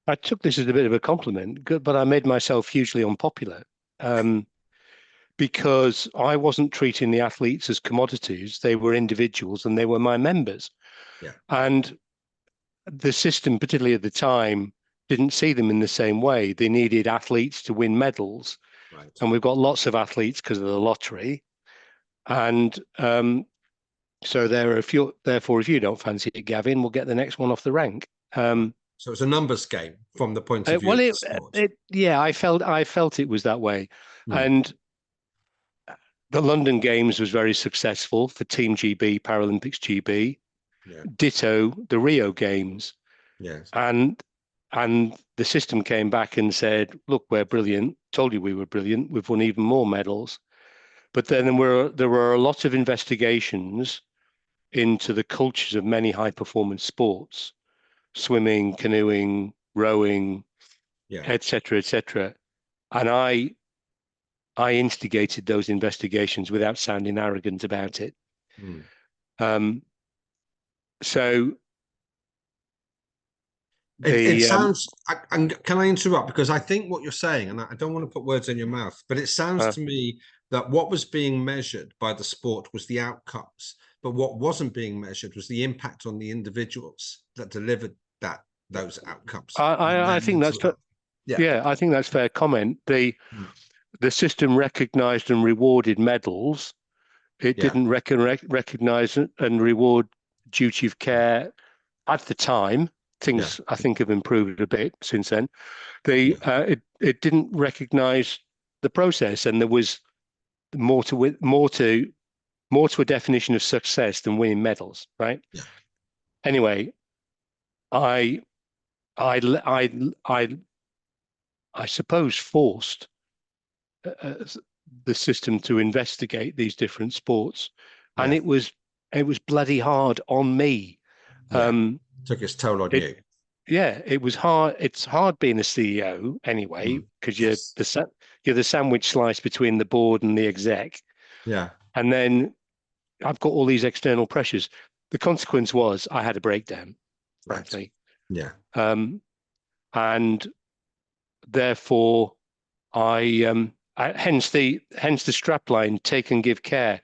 I took this as a bit of a compliment, but I made myself hugely unpopular um, because I wasn't treating the athletes as commodities. They were individuals and they were my members. Yeah. And the system, particularly at the time, didn't see them in the same way. They needed athletes to win medals. Right. And we've got lots of athletes because of the lottery. And so therefore, if you don't fancy it, Gavin, we'll get the next one off the rank. Right. So it's a numbers game from the point of view Well, of the sport. yeah, I felt it was that way, Hmm. and the London Games was very successful for Team GB, Paralympics GB. Yeah. Ditto the Rio Games, Yes. and the system came back and said, "Look, we're brilliant. Told you we were brilliant. We've won even more medals." But then there were a lot of investigations into the cultures of many high performance sports, swimming, canoeing, rowing, Yeah. etc., etc. And I instigated those investigations without sounding arrogant about it. Hmm. Um, so It the sounds, and can I interrupt? Because I think what you're saying, and I don't want to put words in your mouth, but it sounds uh, to me that what was being measured by the sport was the outcomes, but what wasn't being measured was the impact on the individuals that delivered those outcomes on I their think that's mental fair. health. Yeah. Yeah, I think that's fair comment. Mm. The system recognised and rewarded medals. It Yeah. didn't recognise and reward duty of care at the time. Yeah. Things I think have improved a bit since then. The Yeah. it didn't recognise the process, and there was more to a definition of success than winning medals, right? Yeah. Anyway, I I I I I suppose forced uh, the system to investigate these different sports, and Yeah. it was bloody hard on me. Yeah. Um, Took its toll on it you. Yeah, it was hard. It's hard being a CEO anyway Mm. because Yes. you're the sandwich slice between the board and the exec, Yeah. and then I've got all these external pressures. The consequence was I had a breakdown, Right. frankly, Yeah. um, and therefore hence the strapline: take and give care.